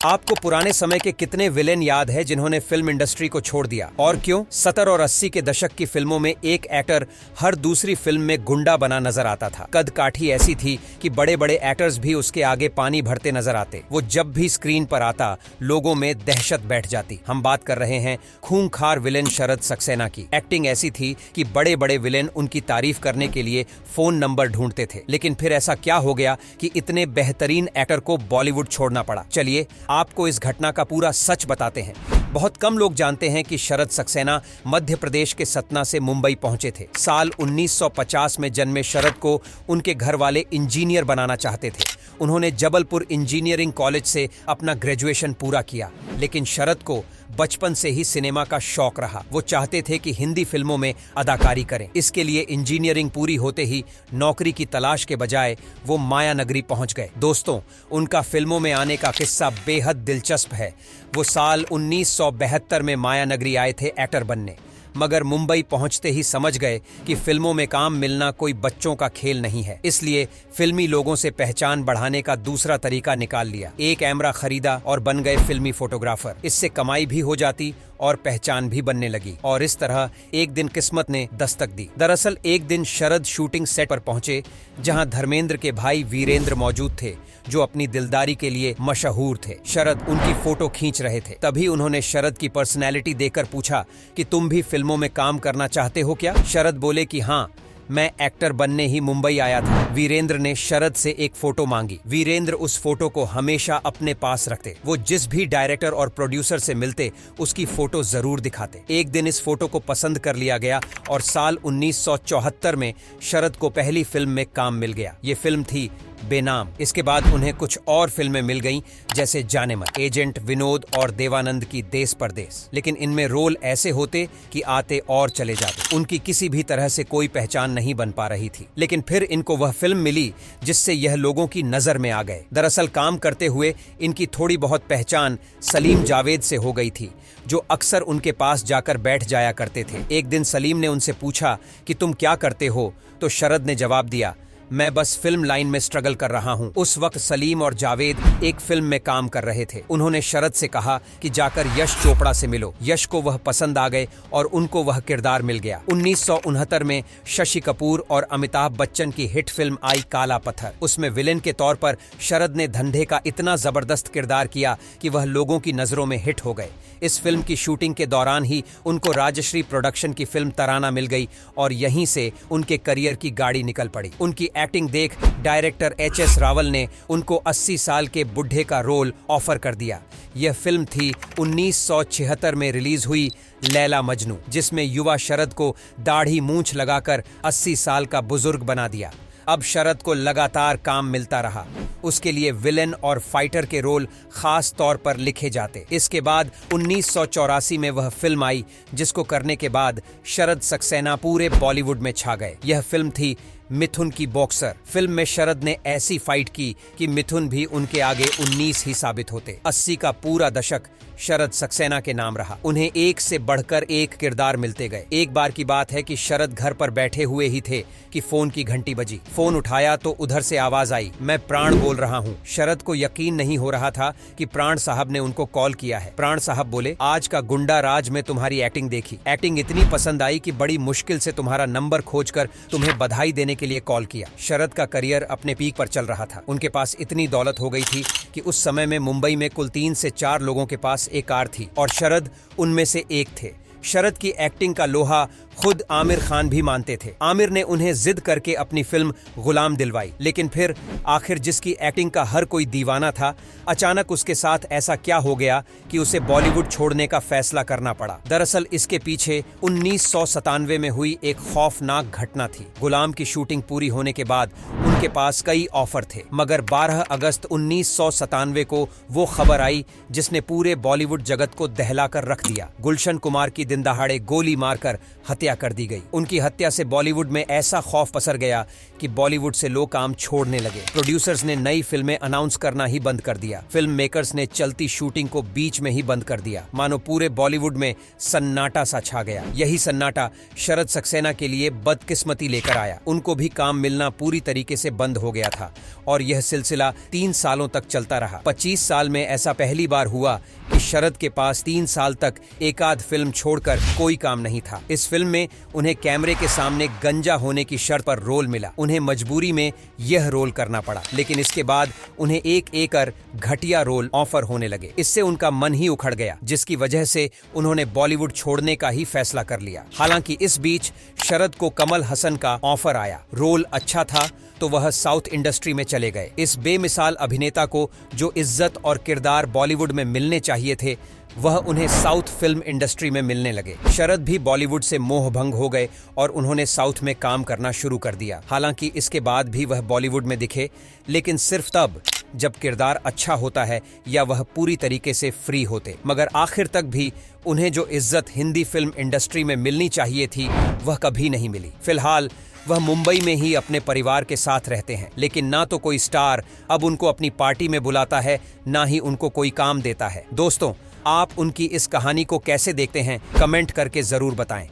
आपको पुराने समय के कितने विलेन याद है जिन्होंने फिल्म इंडस्ट्री को छोड़ दिया और क्यों? 70 और 80 के दशक की फिल्मों में एक एक्टर हर दूसरी फिल्म में गुंडा बना नजर आता था। कद काठी ऐसी थी कि बड़े बड़े एक्टर्स भी उसके आगे पानी भरते नजर आते। वो जब भी स्क्रीन पर आता लोगों में दहशत बैठ जाती। हम बात कर रहे हैं खूंखार विलेन शरद सक्सेना की। एक्टिंग ऐसी थी कि बड़े बड़े विलेन उनकी तारीफ करने के लिए फोन नंबर ढूंढते थे। लेकिन फिर ऐसा क्या हो गया कि इतने बेहतरीन एक्टर को बॉलीवुड छोड़ना पड़ा? चलिए आपको इस घटना का पूरा सच बताते हैं। बहुत कम लोग जानते हैं कि शरद सक्सेना मध्य प्रदेश के सतना से मुंबई पहुंचे थे। साल 1950 में जन्मे शरद को उनके घर वाले इंजीनियर बनाना चाहते थे। उन्होंने जबलपुर इंजीनियरिंग कॉलेज से अपना ग्रेजुएशन पूरा किया। लेकिन शरद को बचपन से ही सिनेमा का शौक रहा। वो चाहते थे कि हिंदी फिल्मों में अदाकारी करें। इसके लिए इंजीनियरिंग पूरी होते ही नौकरी की तलाश के बजाय वो मायानगरी पहुंच गए। दोस्तों, उनका फिल्मों में आने का किस्सा बेहद दिलचस्प है। वो साल 1972 में मायानगरी आए थे एक्टर बनने, मगर मुंबई पहुंचते ही समझ गए कि फिल्मों में काम मिलना कोई बच्चों का खेल नहीं है। इसलिए फिल्मी लोगों से पहचान बढ़ाने का दूसरा तरीका निकाल लिया। एक कैमरा खरीदा और बन गए फिल्मी फोटोग्राफर। इससे कमाई भी हो जाती और पहचान भी बनने लगी। और इस तरह एक दिन किस्मत ने दस्तक दी। दरअसल एक दिन शरद शूटिंग सेट पर पहुंचे, जहां धर्मेंद्र के भाई वीरेंद्र मौजूद थे, जो अपनी दिलदारी के लिए मशहूर थे। शरद उनकी फोटो खींच रहे थे। तभी उन्होंने शरद की पर्सनैलिटी देखकर पूछा कि तुम भी फिल्मों में काम करना चाहते हो क्या? शरद बोले कि हाँ, मैं एक्टर बनने ही मुंबई आया था। वीरेंद्र ने शरद से एक फोटो मांगी। वीरेंद्र उस फोटो को हमेशा अपने पास रखते। वो जिस भी डायरेक्टर और प्रोड्यूसर से मिलते उसकी फोटो जरूर दिखाते। एक दिन इस फोटो को पसंद कर लिया गया और साल 1974 में शरद को पहली फिल्म में काम मिल गया। ये फिल्म थी बेनाम। इसके बाद उन्हें कुछ और फिल्में मिल गईं, जैसे जानेमन, एजेंट विनोद और देवानंद की देश परदेश। लेकिन इनमें रोल ऐसे होते कि आते और चले जाते। उनकी किसी भी तरह से कोई पहचान नहीं बन पा रही थी। लेकिन फिर इनको वह फिल्म मिली जिससे यह लोगों की नजर में आ गए। दरअसल काम करते हुए इनकी थोड़ी बहुत पहचान सलीम जावेद से हो गई थी, जो अक्सर उनके पास जाकर बैठ जाया करते थे। एक दिन सलीम ने उनसे पूछा कि तुम क्या करते हो? तो शरद ने जवाब दिया, मैं बस फिल्म लाइन में स्ट्रगल कर रहा हूं। उस वक्त सलीम और जावेद एक फिल्म में काम कर रहे थे। उन्होंने शरद से कहा कि जाकर यश चोपड़ा से मिलो। यश को वह पसंद आ गए और उनको वह किरदार मिल गया। 1969 में शशि कपूर और अमिताभ बच्चन की हिट फिल्म आई काला पत्थर। उसमें विलेन के तौर पर शरद ने धंधे का इतना जबरदस्त किरदार किया कि वह लोगों की नजरों में हिट हो गए। इस फिल्म की शूटिंग के दौरान ही उनको राजश्री प्रोडक्शन की फिल्म तराना मिल गई और यहीं से उनके करियर की गाड़ी निकल पड़ी। उनकी एक्टिंग देख डायरेक्टर HS रावल ने उनको 80 साल के बुढ़े का रोल ऑफर कर दिया। यह फिल्म थी 1976 में रिलीज हुई लैला मजनू, जिसमें युवा शरद को दाढ़ी मूंछ लगाकर 80 साल का बुजुर्ग बना दिया। अब शरद को लगातार काम मिलता रहा। उसके लिए विलेन और फाइटर के रोल खास तौर पर लिखे जाते। इसके बाद 1984 में वह फिल्म आई, जिसको करने के बाद शरद सक्सेना पूरे बॉलीवुड में छा गए। यह फिल्म थी मिथुन की बॉक्सर। फिल्म में शरद ने ऐसी फाइट की कि मिथुन भी उनके आगे 19 ही साबित होते। 80 का पूरा दशक शरद सक्सेना के नाम रहा। उन्हें एक से बढ़कर एक किरदार मिलते गए। एक बार की बात है कि शरद घर पर बैठे हुए ही थे कि फोन की घंटी बजी। फोन उठाया तो उधर से आवाज आई, मैं प्राण बोल रहा हूँ। शरद को यकीन नहीं हो रहा था कि प्राण साहब ने उनको कॉल किया है। प्राण साहब बोले, आज का गुंडा राज में तुम्हारी एक्टिंग देखी। एक्टिंग इतनी पसंद आई कि बड़ी मुश्किल से तुम्हारा नंबर खोजकर तुम्हें बधाई देने के लिए कॉल किया। शरद का करियर अपने पीक पर चल रहा था। उनके पास इतनी दौलत हो गई थी कि उस समय में मुंबई में कुल 3 से 4 लोगों के पास एक कार थी और शरद उनमें से एक थे। शरद की एक्टिंग का लोहा खुद आमिर खान भी मानते थे। आमिर ने उन्हें जिद करके अपनी फिल्म गुलाम दिलवाई। लेकिन फिर आखिर जिसकी एक्टिंग का हर कोई दीवाना था, अचानक उसके साथ ऐसा क्या हो गया कि उसे बॉलीवुड छोड़ने का फैसला करना पड़ा। दरअसल इसके पीछे 1997 में हुई एक खौफनाक घटना थी। गुलाम की शूटिंग पूरी होने के बाद उनके पास कई ऑफर थे, मगर 12 अगस्त 1997 को वो खबर आई जिसने पूरे बॉलीवुड जगत को दहलाकर रख दिया। गुलशन कुमार की दिन दहाड़े गोली मारकर हत्या हत्या कर दी गई। उनकी हत्या से बॉलीवुड में ऐसा खौफ पसर गया कि बॉलीवुड से लोग काम छोड़ने लगे। प्रोड्यूसर्स ने नई फिल्में अनाउंस करना ही बंद कर दिया। फिल्म मेकर्स ने चलती शूटिंग को बीच में ही बंद कर दिया। मानो पूरे बॉलीवुड में सन्नाटा सा छा गया। यही सन्नाटा शरद सक्सेना के लिए बदकिस्मती लेकर आया। उनको भी काम मिलना पूरी तरीके से बंद हो गया था और यह सिलसिला 3 सालों तक चलता रहा। 25 साल में ऐसा पहली बार हुआ कि शरद के पास 3 साल तक एकाध फिल्म छोड़कर कोई काम नहीं था। इस फिल्म में उन्हें कैमरे के सामने गंजा होने की शर्त पर रोल मिला। उन्हें मजबूरी में यह रोल करना पड़ा, लेकिन इसके बाद उन्हें एक और घटिया रोल ऑफर होने लगे। इससे उनका मन ही उखड़ गया, जिसकी वजह से उन्होंने बॉलीवुड छोड़ने का ही फैसला कर लिया। हालांकि इस बीच शरद को कमल हसन का ऑफर आया। रोल अच्छा था तो वह साउथ इंडस्ट्री में चले गए। इस बेमिसाल अभिनेता को जो इज्जत और किरदार बॉलीवुड में मिलने चाहिए थे, वह उन्हें साउथ फिल्म इंडस्ट्री में मिलने लगे। शरद भी बॉलीवुड से मोहभंग हो गए और उन्होंने साउथ में काम करना शुरू कर दिया। हालांकि इसके बाद भी वह बॉलीवुड में दिखे, लेकिन सिर्फ तब जब किरदार अच्छा होता है या वह पूरी तरीके से फ्री होते। मगर आखिर तक भी उन्हें जो इज्जत हिंदी फिल्म इंडस्ट्री में मिलनी चाहिए थी, वह कभी नहीं मिली। फिलहाल वह मुंबई में ही अपने परिवार के साथ रहते हैं, लेकिन ना तो कोई स्टार अब उनको अपनी पार्टी में बुलाता है, ना ही उनको कोई काम देता है। दोस्तों, आप उनकी इस कहानी को कैसे देखते हैं, कमेंट करके जरूर बताएं।